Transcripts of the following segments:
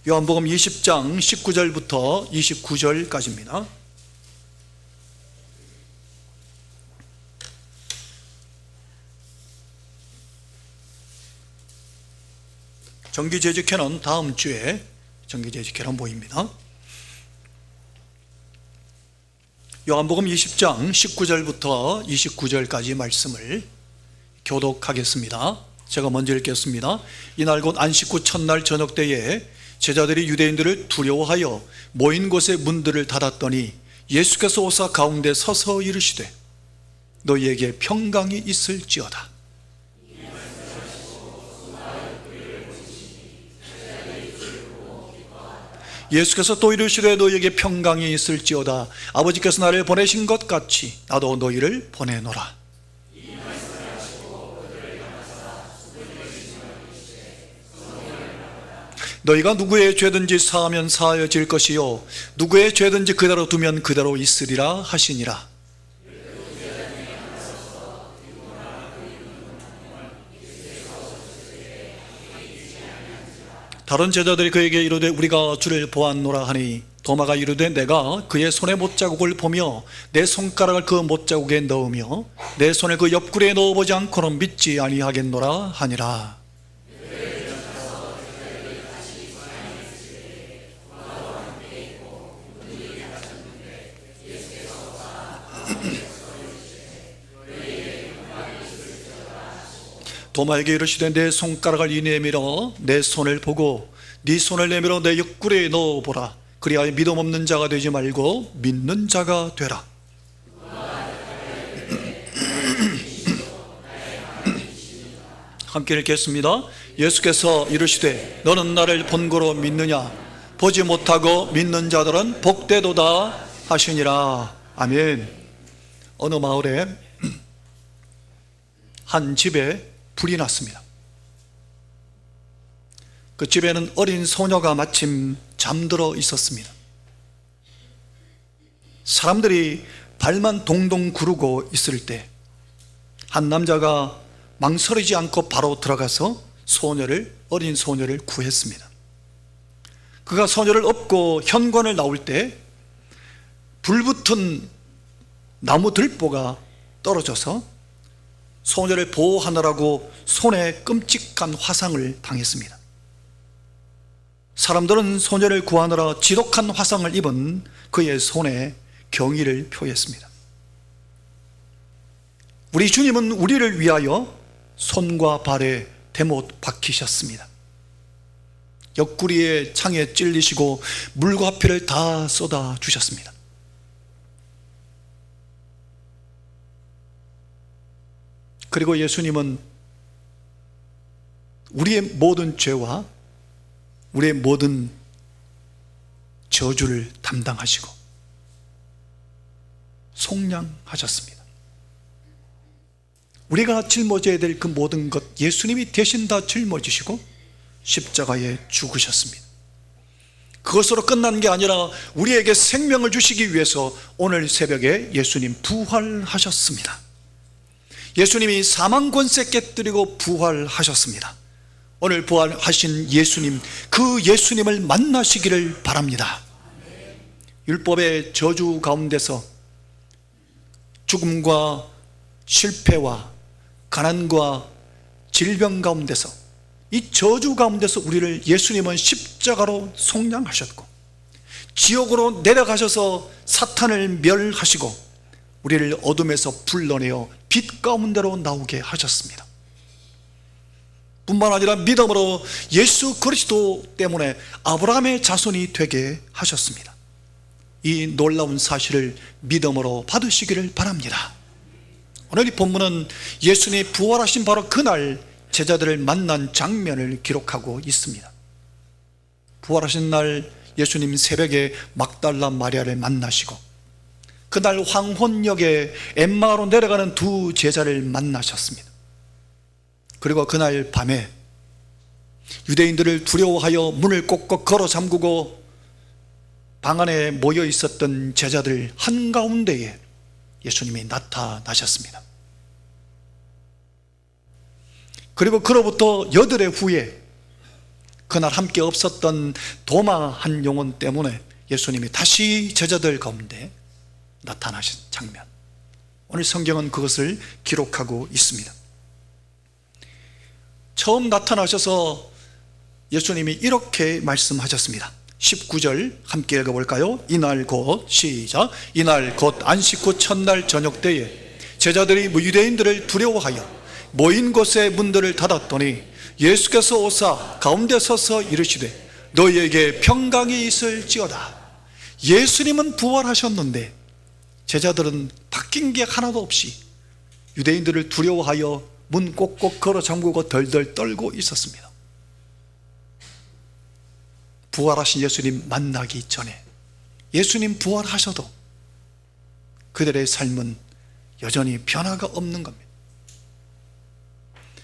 요한복음 20장 19절부터 29절까지입니다. 정기재직회는 다음 주에 정기재직회는 모입니다. 요한복음 20장 19절부터 29절까지 말씀을 교독하겠습니다. 제가 먼저 읽겠습니다. 이날 곧 안식 후 첫날 저녁 때에 제자들이 유대인들을 두려워하여 모인 곳의 문들을 닫았더니 예수께서 오사 가운데 서서 이르시되 너희에게 평강이 있을지어다. 예수께서 또 이르시되 너희에게 평강이 있을지어다. 아버지께서 나를 보내신 것 같이 나도 너희를 보내노라. 너희가 누구의 죄든지 사하면 사하여질 것이요 누구의 죄든지 그대로 두면 그대로 있으리라 하시니라. 다른 제자들이 그에게 이르되 우리가 주를 보았노라 하니 도마가 이르되 내가 그의 손에 못자국을 보며 내 손가락을 그 못자국에 넣으며 내 손을 그 옆구리에 넣어보지 않고는 믿지 아니하겠노라 하니라. 도마에게 이르시되 내 손가락을 이 내밀어 내 손을 보고 네 손을 내밀어 내 옆구리에 넣어보라. 그리하여 믿음 없는 자가 되지 말고 믿는 자가 되라. 함께 읽겠습니다. 예수께서 이르시되 너는 나를 본고로 믿느냐? 보지 못하고 믿는 자들은 복되도다 하시니라. 아멘. 어느 마을에 한 집에 불이 났습니다. 그 집에는 어린 소녀가 마침 잠들어 있었습니다. 사람들이 발만 동동 구르고 있을 때 한 남자가 망설이지 않고 바로 들어가서 어린 소녀를 구했습니다. 그가 소녀를 업고 현관을 나올 때 불붙은 나무 들보가 떨어져서 소녀를 보호하느라고 손에 끔찍한 화상을 당했습니다. 사람들은 소녀를 구하느라 지독한 화상을 입은 그의 손에 경의를 표했습니다. 우리 주님은 우리를 위하여 손과 발에 대못 박히셨습니다. 옆구리에 창에 찔리시고 물과 피를 다 쏟아 주셨습니다. 그리고 예수님은 우리의 모든 죄와 우리의 모든 저주를 담당하시고 속량하셨습니다. 우리가 짊어져야 될 그 모든 것 예수님이 대신 다 짊어지시고 십자가에 죽으셨습니다. 그것으로 끝난 게 아니라 우리에게 생명을 주시기 위해서 오늘 새벽에 예수님 부활하셨습니다. 예수님이 사망 권세 깨뜨리고 부활하셨습니다. 오늘 부활하신 예수님, 그 예수님을 만나시기를 바랍니다. 율법의 저주 가운데서 죽음과 실패와 가난과 질병 가운데서 이 저주 가운데서 우리를 예수님은 십자가로 속량하셨고 지옥으로 내려가셔서 사탄을 멸하시고 우리를 어둠에서 불러내어 빛 가운데로 나오게 하셨습니다. 뿐만 아니라 믿음으로 예수 그리스도 때문에 아브라함의 자손이 되게 하셨습니다. 이 놀라운 사실을 믿음으로 받으시기를 바랍니다. 오늘 이 본문은 예수님이 부활하신 바로 그날 제자들을 만난 장면을 기록하고 있습니다. 부활하신 날 예수님 새벽에 막달라 마리아를 만나시고 그날 황혼역에 엠마오로 내려가는 두 제자를 만나셨습니다. 그리고 그날 밤에 유대인들을 두려워하여 문을 꼭꼭 걸어 잠그고 방 안에 모여 있었던 제자들 한가운데에 예수님이 나타나셨습니다. 그리고 그로부터 8해 후에 그날 함께 없었던 도마 한 영혼 때문에 예수님이 다시 제자들 가운데 나타나신 장면, 오늘 성경은 그것을 기록하고 있습니다. 처음 나타나셔서 예수님이 이렇게 말씀하셨습니다. 19절 함께 읽어볼까요? 이날 곧, 시작, 이날 곧 안식 후 첫날 저녁 때에 제자들이 유대인들을 두려워하여 모인 곳의 문들을 닫았더니 예수께서 오사 가운데 서서 이르시되 너희에게 평강이 있을지어다. 예수님은 부활하셨는데 제자들은 바뀐 게 하나도 없이 유대인들을 두려워하여 문 꼭꼭 걸어 잠그고 덜덜 떨고 있었습니다. 부활하신 예수님 만나기 전에, 예수님 부활하셔도 그들의 삶은 여전히 변화가 없는 겁니다.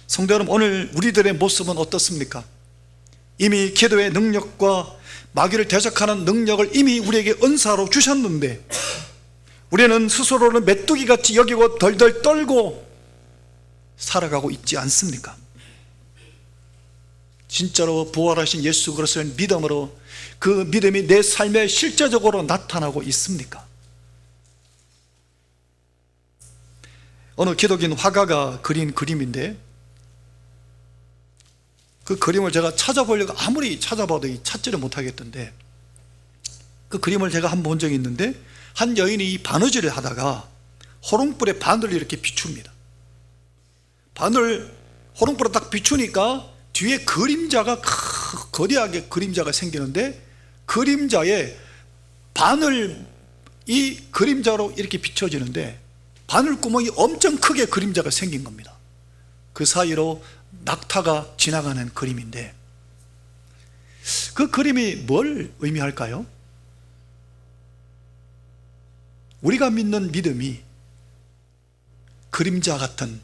성도 여러분, 오늘 우리들의 모습은 어떻습니까? 이미 기도의 능력과 마귀를 대적하는 능력을 이미 우리에게 은사로 주셨는데 우리는 스스로를 메뚜기같이 여기고 덜덜 떨고 살아가고 있지 않습니까? 진짜로 부활하신 예수 그리스도를 믿음으로 그 믿음이 내 삶에 실제적으로 나타나고 있습니까? 어느 기독인 화가가 그린 그림인데 그 그림을 제가 찾아보려고 아무리 찾아봐도 찾지를 못하겠던데, 그 그림을 제가 한번 본 적이 있는데 한 여인이 바느질을 하다가 호롱불에 바늘을 이렇게 비춥니다. 바늘 호롱불에 딱 비추니까 뒤에 그림자가 거대하게 그림자가 생기는데 그림자에 바늘이 그림자로 이렇게 비춰지는데 바늘구멍이 엄청 크게 그림자가 생긴 겁니다. 그 사이로 낙타가 지나가는 그림인데 그 그림이 뭘 의미할까요? 우리가 믿는 믿음이 그림자 같은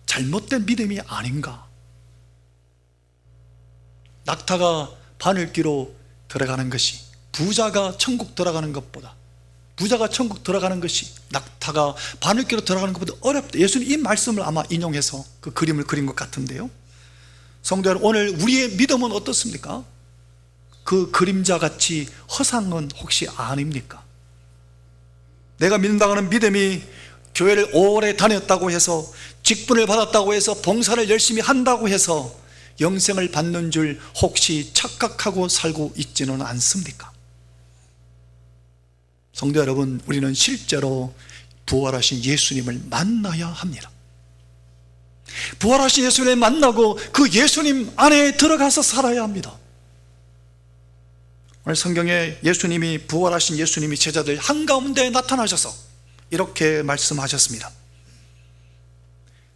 잘못된 믿음이 아닌가? 낙타가 바늘귀로 들어가는 것이 부자가 천국 들어가는 것보다, 부자가 천국 들어가는 것이 낙타가 바늘귀로 들어가는 것보다 어렵다. 예수님 이 말씀을 아마 인용해서 그 그림을 그린 것 같은데요. 성도 여러분, 오늘 우리의 믿음은 어떻습니까? 그 그림자같이 허상은 혹시 아닙니까? 내가 믿는다고 하는 믿음이 교회를 오래 다녔다고 해서, 직분을 받았다고 해서, 봉사를 열심히 한다고 해서 영생을 받는 줄 혹시 착각하고 살고 있지는 않습니까? 성도 여러분, 우리는 실제로 부활하신 예수님을 만나야 합니다. 부활하신 예수님을 만나고 그 예수님 안에 들어가서 살아야 합니다. 오늘 성경에 예수님이, 부활하신 예수님이 제자들 한가운데 나타나셔서 이렇게 말씀하셨습니다.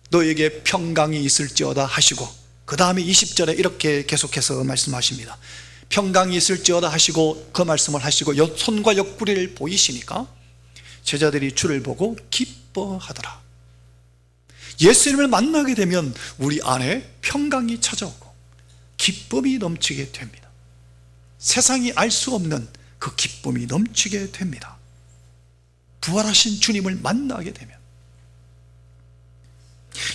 너에게 평강이 있을지어다 하시고, 그 다음에 20절에 이렇게 계속해서 말씀하십니다. 평강이 있을지어다 하시고 그 말씀을 하시고 손과 옆구리를 보이시니까 제자들이 주를 보고 기뻐하더라. 예수님을 만나게 되면 우리 안에 평강이 찾아오고 기쁨이 넘치게 됩니다. 세상이 알 수 없는 그 기쁨이 넘치게 됩니다. 부활하신 주님을 만나게 되면.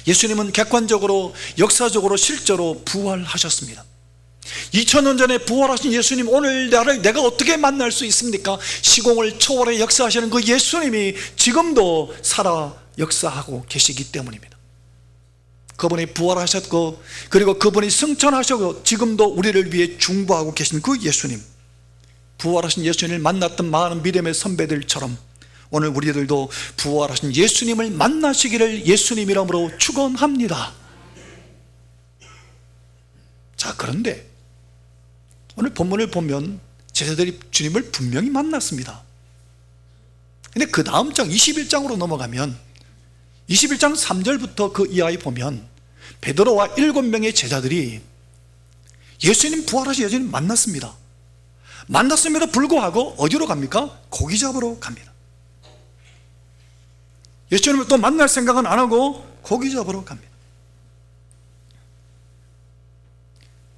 예수님은 객관적으로, 역사적으로, 실제로 부활하셨습니다. 2000년 전에 부활하신 예수님, 오늘 내가 어떻게 만날 수 있습니까? 시공을 초월해 역사하시는 그 예수님이 지금도 살아 역사하고 계시기 때문입니다. 그분이 부활하셨고, 그리고 그분이 승천하셨고 지금도 우리를 위해 중보하고 계신 그 예수님, 부활하신 예수님을 만났던 많은 믿음의 선배들처럼 오늘 우리들도 부활하신 예수님을 만나시기를 예수님 이름으로 축원합니다. 자, 그런데 오늘 본문을 보면 제자들이 주님을 분명히 만났습니다. 근데 그 다음 장 21장으로 넘어가면 21장 3절부터 그 이하에 보면 베드로와 7명의 제자들이 예수님, 부활하신 예수님 만났습니다. 만났음에도 불구하고 어디로 갑니까? 고기 잡으러 갑니다. 예수님을 또 만날 생각은 안 하고 고기 잡으러 갑니다.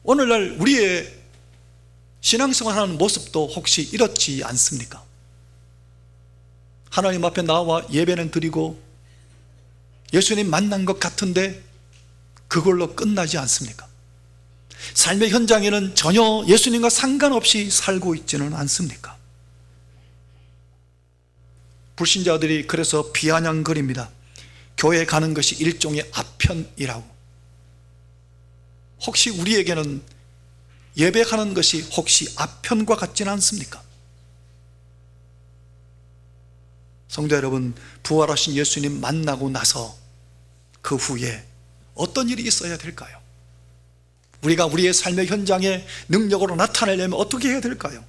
오늘날 우리의 신앙생활 하는 모습도 혹시 이렇지 않습니까? 하나님 앞에 나와 예배는 드리고 예수님 만난 것 같은데 그걸로 끝나지 않습니까? 삶의 현장에는 전혀 예수님과 상관없이 살고 있지는 않습니까? 불신자들이 그래서 비아냥거립니다. 교회 가는 것이 일종의 아편이라고. 혹시 우리에게는 예배하는 것이 혹시 아편과 같지는 않습니까? 성도 여러분, 부활하신 예수님 만나고 나서 그 후에 어떤 일이 있어야 될까요? 우리가 우리의 삶의 현장에 능력으로 나타내려면 어떻게 해야 될까요?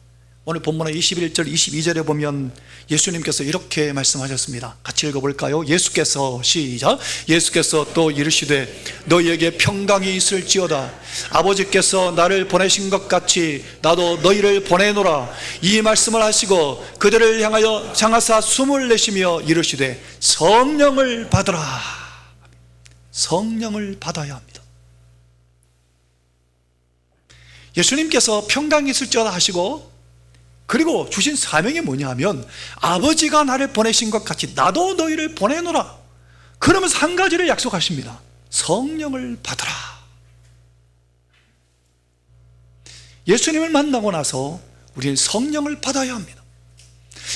오늘 본문의 21절 22절에 보면 예수님께서 이렇게 말씀하셨습니다. 같이 읽어볼까요? 예수께서 시작. 예수께서 또 이르시되 너희에게 평강이 있을지어다. 아버지께서 나를 보내신 것 같이 나도 너희를 보내노라. 이 말씀을 하시고 그들을 향하여 장하사 숨을 내쉬며 이르시되 성령을 받으라. 성령을 받아야 합니다. 예수님께서 평강이 있을지어다 하시고 그리고 주신 사명이 뭐냐 하면 아버지가 나를 보내신 것 같이 나도 너희를 보내노라. 그러면서 한 가지를 약속하십니다. 성령을 받으라. 예수님을 만나고 나서 우리는 성령을 받아야 합니다.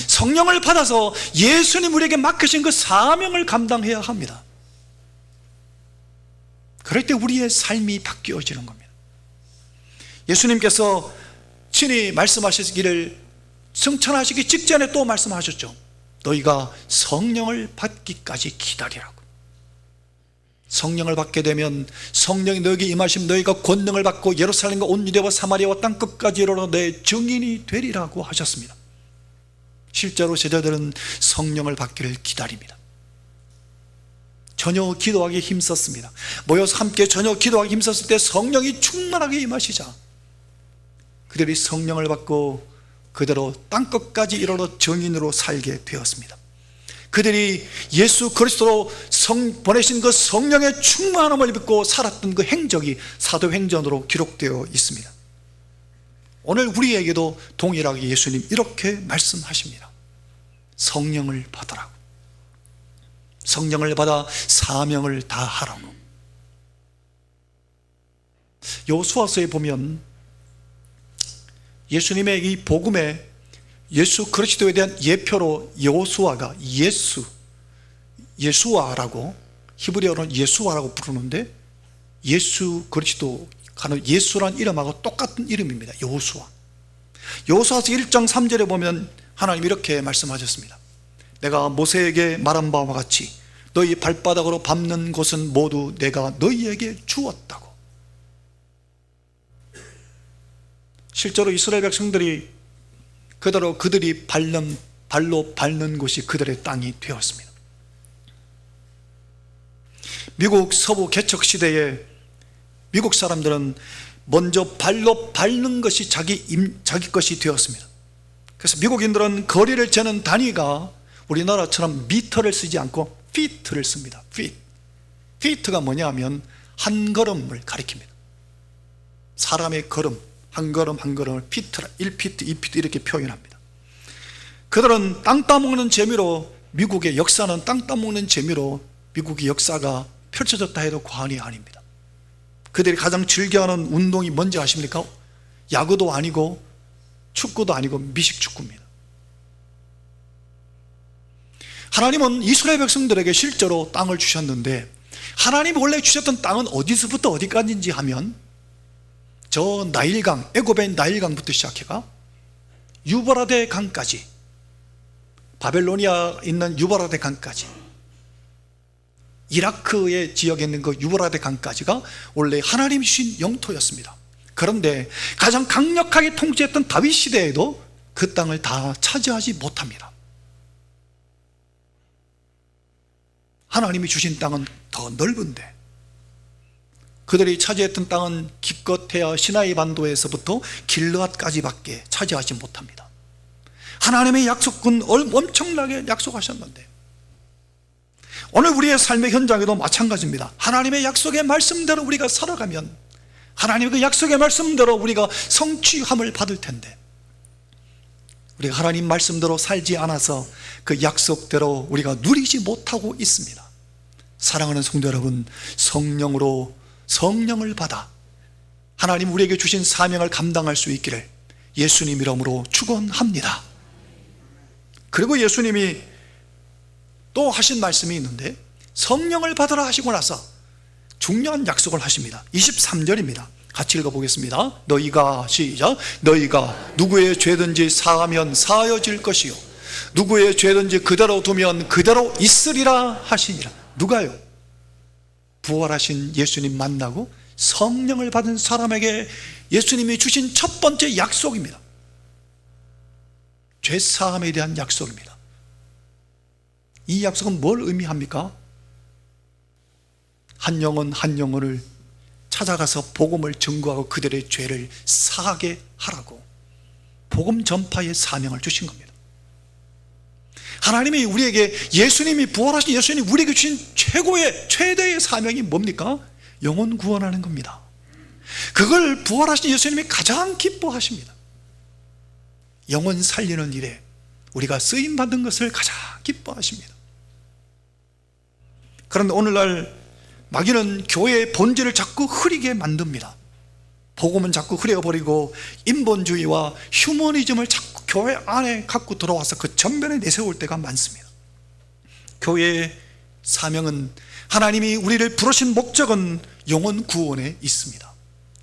성령을 받아서 예수님 우리에게 맡기신 그 사명을 감당해야 합니다. 그럴 때 우리의 삶이 바뀌어지는 겁니다. 예수님께서 친히 말씀하시기를 승천하시기 직전에 또 말씀하셨죠. 너희가 성령을 받기까지 기다리라고. 성령을 받게 되면 성령이 너희에게 임하시면 너희가 권능을 받고 예루살렘과 온 유대와 사마리아와 땅 끝까지 이르러 내 증인이 되리라고 하셨습니다. 실제로 제자들은 성령을 받기를 기다립니다. 저녁 기도하기에 힘썼습니다. 모여서 함께 저녁 기도하기 힘썼을 때 성령이 충만하게 임하시자 그들이 성령을 받고 그대로 땅끝까지 이르러 증인으로 살게 되었습니다. 그들이 예수 그리스도로 보내신 그 성령의 충만함을 입고 살았던 그 행적이 사도행전으로 기록되어 있습니다. 오늘 우리에게도 동일하게 예수님 이렇게 말씀하십니다. 성령을 받으라고. 성령을 받아 사명을 다하라고. 여호수아서에 보면 예수님의 이 복음에 예수 그리스도에 대한 예표로 여호수아가 예수아라고, 히브리어로는 예수아라고 부르는데 예수 그리스도 가는 예수란 이름하고 똑같은 이름입니다. 여호수아. 여호수아서 1장 3절에 보면 하나님 이렇게 말씀하셨습니다. 내가 모세에게 말한 바와 같이 너희 발바닥으로 밟는 곳은 모두 내가 너희에게 주었다고. 실제로 이스라엘 백성들이 그대로 그들이 발로 밟는 곳이 그들의 땅이 되었습니다. 미국 서부 개척 시대에 미국 사람들은 먼저 발로 밟는 것이 자기 것이 되었습니다. 그래서 미국인들은 거리를 재는 단위가 우리나라처럼 미터를 쓰지 않고 피트를 씁니다. 피트가 뭐냐면 한 걸음을 가리킵니다. 사람의 걸음, 한 걸음 한 걸음을 피트라, 1피트, 2피트 이렇게 표현합니다. 그들은 땅 따먹는 재미로, 미국의 역사는 땅 따먹는 재미로 미국의 역사가 펼쳐졌다 해도 과언이 아닙니다. 그들이 가장 즐겨하는 운동이 뭔지 아십니까? 야구도 아니고 축구도 아니고 미식축구입니다. 하나님은 이스라엘 백성들에게 실제로 땅을 주셨는데 하나님이 원래 주셨던 땅은 어디서부터 어디까지인지 하면 저 나일강, 애굽의 나일강부터 시작해가 유브라데 강까지, 바벨로니아 있는 유브라데 강까지, 이라크의 지역에 있는 그 유브라데 강까지가 원래 하나님이 주신 영토였습니다. 그런데 가장 강력하게 통치했던 다윗 시대에도 그 땅을 다 차지하지 못합니다. 하나님이 주신 땅은 더 넓은데 그들이 차지했던 땅은 기껏해야 시나이 반도에서부터 길르앗까지밖에 차지하지 못합니다. 하나님의 약속은 엄청나게 약속하셨는데 오늘 우리의 삶의 현장에도 마찬가지입니다. 하나님의 약속의 말씀대로 우리가 살아가면 하나님의 그 약속의 말씀대로 우리가 성취함을 받을 텐데 우리가 하나님 말씀대로 살지 않아서 그 약속대로 우리가 누리지 못하고 있습니다. 사랑하는 성도 여러분, 성령을 받아 하나님 우리에게 주신 사명을 감당할 수 있기를 예수님 이름으로 축원합니다. 그리고 예수님이 또 하신 말씀이 있는데, 성령을 받으라 하시고 나서 중요한 약속을 하십니다. 23절입니다 같이 읽어보겠습니다. 너희가, 시작, 너희가 누구의 죄든지 사하면 사하여질 것이요 누구의 죄든지 그대로 두면 그대로 있으리라 하시니라. 누가요? 부활하신 예수님 만나고 성령을 받은 사람에게 예수님이 주신 첫 번째 약속입니다. 죄사함에 대한 약속입니다. 이 약속은 뭘 의미합니까? 한 영혼 한 영혼을 찾아가서 복음을 증거하고 그들의 죄를 사하게 하라고 복음 전파의 사명을 주신 겁니다. 하나님이 우리에게, 예수님이, 부활하신 예수님이 우리에게 주신 최대의 사명이 뭡니까? 영혼 구원하는 겁니다. 그걸 부활하신 예수님이 가장 기뻐하십니다. 영혼 살리는 일에 우리가 쓰임받은 것을 가장 기뻐하십니다. 그런데 오늘날 마귀는 교회의 본질을 자꾸 흐리게 만듭니다. 복음은 자꾸 흐려버리고 인본주의와 휴머니즘을 자꾸 교회 안에 갖고 들어와서 그 전면에 내세울 때가 많습니다. 교회의 사명은, 하나님이 우리를 부르신 목적은 영혼 구원에 있습니다.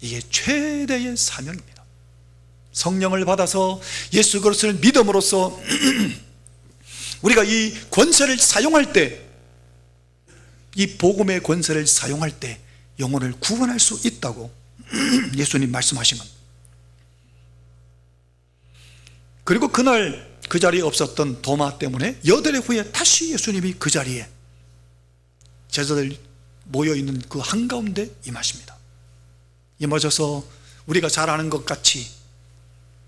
이게 최대의 사명입니다. 성령을 받아서 예수 그리스도를 믿음으로써 우리가 이 권세를 사용할 때, 이 복음의 권세를 사용할 때 영혼을 구원할 수 있다고 예수님 말씀하신 겁니다. 그리고 그날 그 자리에 없었던 도마 때문에 여덟 해 후에 다시 예수님이 그 자리에 제자들 모여있는 그 한가운데 임하십니다. 임하셔서 우리가 잘 아는 것 같이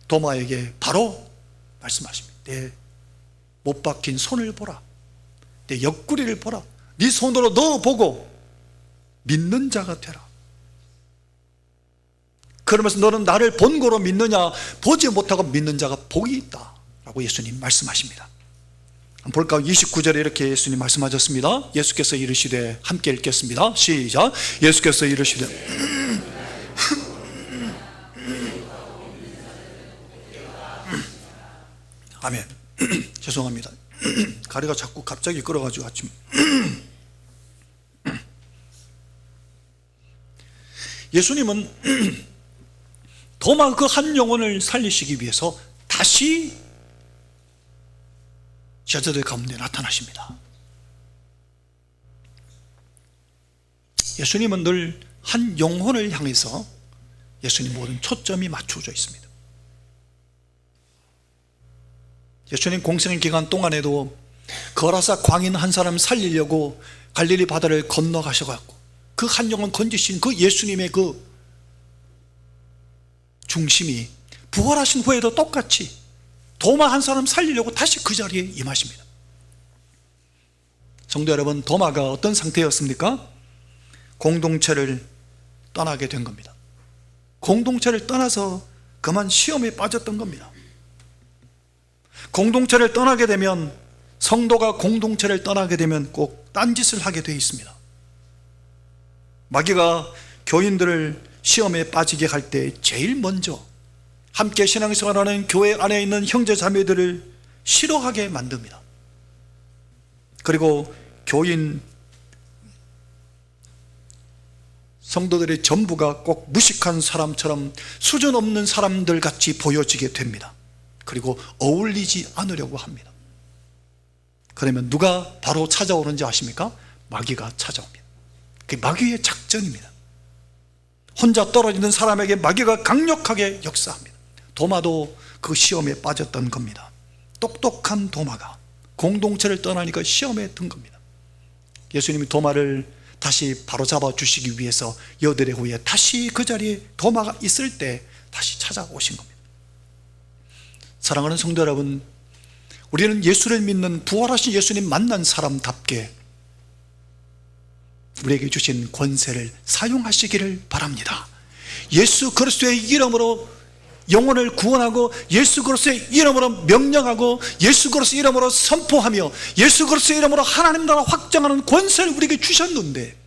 도마에게 바로 말씀하십니다. 내 못 박힌 손을 보라, 내 옆구리를 보라, 네 손으로 넣어보고 믿는 자가 되라. 그러면서 너는 나를 본고로 믿느냐, 보지 못하고 믿는 자가 복이 있다 라고 예수님 말씀하십니다. 볼까요? 29절에 이렇게 예수님 말씀하셨습니다. 예수께서 이르시되, 함께 읽겠습니다. 시작. 예수께서 이르시되 아멘. 죄송합니다. 가리가 자꾸 갑자기 끌어가지고 아침 예수님은 도마 그 한 영혼을 살리시기 위해서 다시 제자들 가운데 나타나십니다. 예수님은 늘 한 영혼을 향해서 예수님 모든 초점이 맞춰져 있습니다. 예수님 공생 기간 동안에도 거라사 광인 한 사람 살리려고 갈릴리 바다를 건너가셔갖고 그 한 영혼 건지신 그 예수님의 그 중심이 부활하신 후에도 똑같이 도마 한 사람 살리려고 다시 그 자리에 임하십니다. 성도 여러분, 도마가 어떤 상태였습니까? 공동체를 떠나게 된 겁니다. 공동체를 떠나서 그만 시험에 빠졌던 겁니다. 공동체를 떠나게 되면, 성도가 공동체를 떠나게 되면 꼭 딴짓을 하게 되어 있습니다. 마귀가 교인들을 시험에 빠지게 할 때 제일 먼저 함께 신앙생활하는 교회 안에 있는 형제 자매들을 싫어하게 만듭니다. 그리고 교인 성도들의 전부가 꼭 무식한 사람처럼 수준 없는 사람들 같이 보여지게 됩니다. 그리고 어울리지 않으려고 합니다. 그러면 누가 바로 찾아오는지 아십니까? 마귀가 찾아옵니다. 그게 마귀의 작전입니다. 혼자 떨어지는 사람에게 마귀가 강력하게 역사합니다. 도마도 그 시험에 빠졌던 겁니다. 똑똑한 도마가 공동체를 떠나니까 시험에 든 겁니다. 예수님이 도마를 다시 바로잡아 주시기 위해서 여드레 후에 다시 그 자리에 도마가 있을 때 다시 찾아오신 겁니다. 사랑하는 성도 여러분, 우리는 예수를 믿는 부활하신 예수님 만난 사람답게 우리에게 주신 권세를 사용하시기를 바랍니다. 예수 그리스도의 이름으로 영혼을 구원하고, 예수 그리스도의 이름으로 명령하고, 예수 그리스도의 이름으로 선포하며, 예수 그리스도의 이름으로 하나님 나라 확장하는 권세를 우리에게 주셨는데,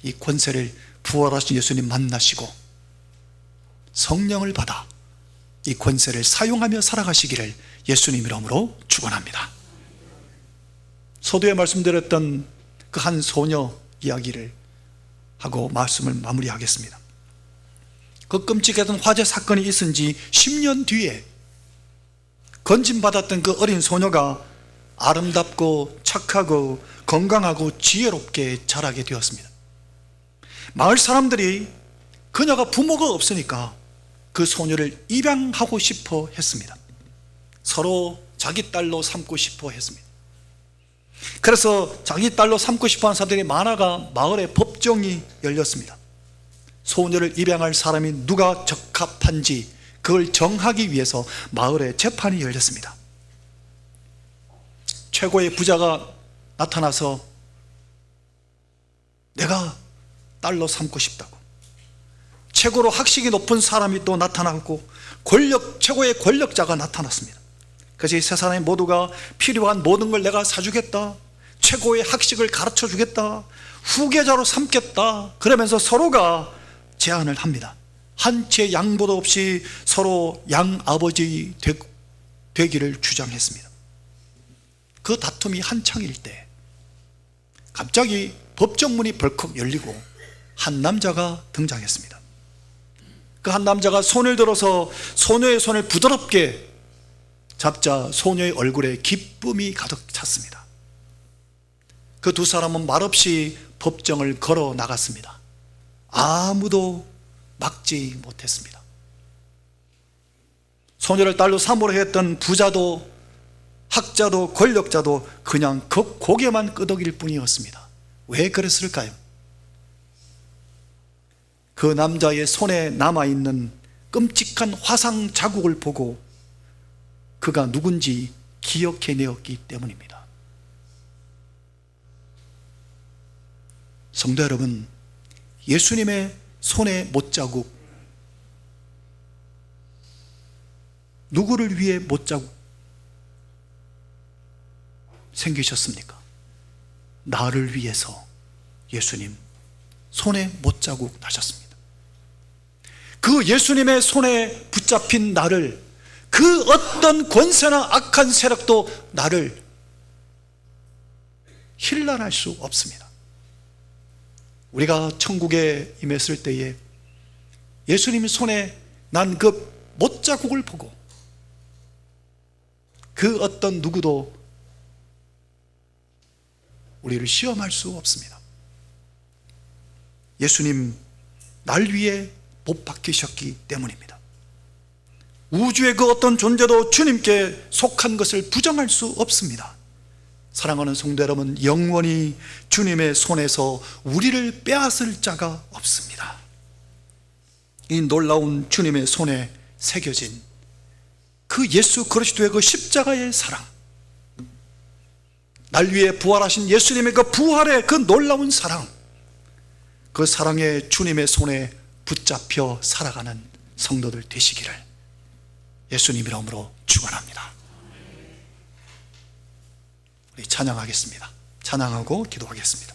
이 권세를 부활하신 예수님 만나시고 성령을 받아 이 권세를 사용하며 살아가시기를 예수님 이름으로 축원합니다. 서두에 말씀드렸던 그 한 소녀 이야기를 하고 말씀을 마무리하겠습니다. 그 끔찍했던 화재 사건이 있은 지 10년 뒤에 건진받았던 그 어린 소녀가 아름답고 착하고 건강하고 지혜롭게 자라게 되었습니다. 마을 사람들이 그녀가 부모가 없으니까 그 소녀를 입양하고 싶어 했습니다. 서로 자기 딸로 삼고 싶어 했습니다. 그래서 자기 딸로 삼고 싶어 하는 사람들이 많아가 마을에 법정이 열렸습니다. 소녀를 입양할 사람이 누가 적합한지 그걸 정하기 위해서 마을에 재판이 열렸습니다. 최고의 부자가 나타나서 내가 딸로 삼고 싶다고, 최고로 학식이 높은 사람이 또 나타나고 최고의 권력자가 나타났습니다. 그래서 이 세 사람이 모두가 필요한 모든 걸 내가 사주겠다, 최고의 학식을 가르쳐 주겠다, 후계자로 삼겠다, 그러면서 서로가 제안을 합니다. 한 채 양보도 없이 서로 양아버지 되기를 주장했습니다. 그 다툼이 한창일 때 갑자기 법정문이 벌컥 열리고 한 남자가 등장했습니다. 그 한 남자가 손을 들어서 소녀의 손을 부드럽게 잡자 소녀의 얼굴에 기쁨이 가득 찼습니다. 그 두 사람은 말없이 법정을 걸어 나갔습니다. 아무도 막지 못했습니다. 소녀를 딸로 삼으려 했던 부자도 학자도 권력자도 그냥 그 고개만 끄덕일 뿐이었습니다. 왜 그랬을까요? 그 남자의 손에 남아있는 끔찍한 화상 자국을 보고 그가 누군지 기억해내었기 때문입니다. 성도 여러분, 예수님의 손의 못자국, 누구를 위해 못자국 생기셨습니까? 나를 위해서 예수님 손에 못자국 나셨습니다. 그 예수님의 손에 붙잡힌 나를 그 어떤 권세나 악한 세력도 나를 힐난할 수 없습니다. 우리가 천국에 임했을 때에 예수님 손에 난 그 못자국을 보고 그 어떤 누구도 우리를 시험할 수 없습니다. 예수님 날 위해 못 박히셨기 때문입니다. 우주의 그 어떤 존재도 주님께 속한 것을 부정할 수 없습니다. 사랑하는 성도 여러분, 영원히 주님의 손에서 우리를 빼앗을 자가 없습니다. 이 놀라운 주님의 손에 새겨진 그 예수 그리스도의 그 십자가의 사랑, 날 위해 부활하신 예수님의 그 부활의 그 놀라운 사랑, 그 사랑의 주님의 손에 붙잡혀 살아가는 성도들 되시기를 예수님 이름으로 축원합니다. 우리 찬양하겠습니다. 찬양하고 기도하겠습니다.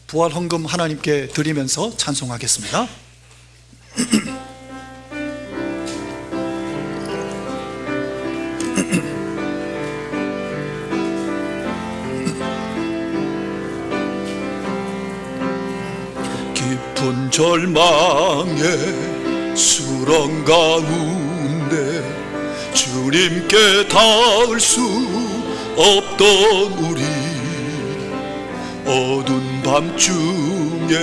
부활 헌금 하나님께 드리면서 찬송하겠습니다. 깊은 절망의 수렁 가운데 주님께 닿을 수 없던 우리, 어두운 밤중에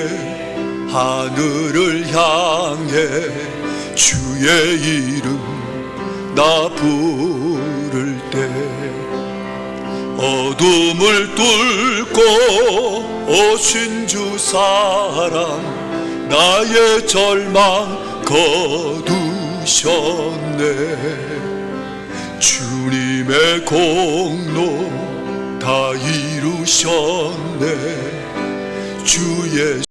하늘을 향해 주의 이름 나 부를 때, 어둠을 뚫고 오신 주 사랑 나의 절망 거두셨네. 주님의 공로 다 이루셨네. 주 예수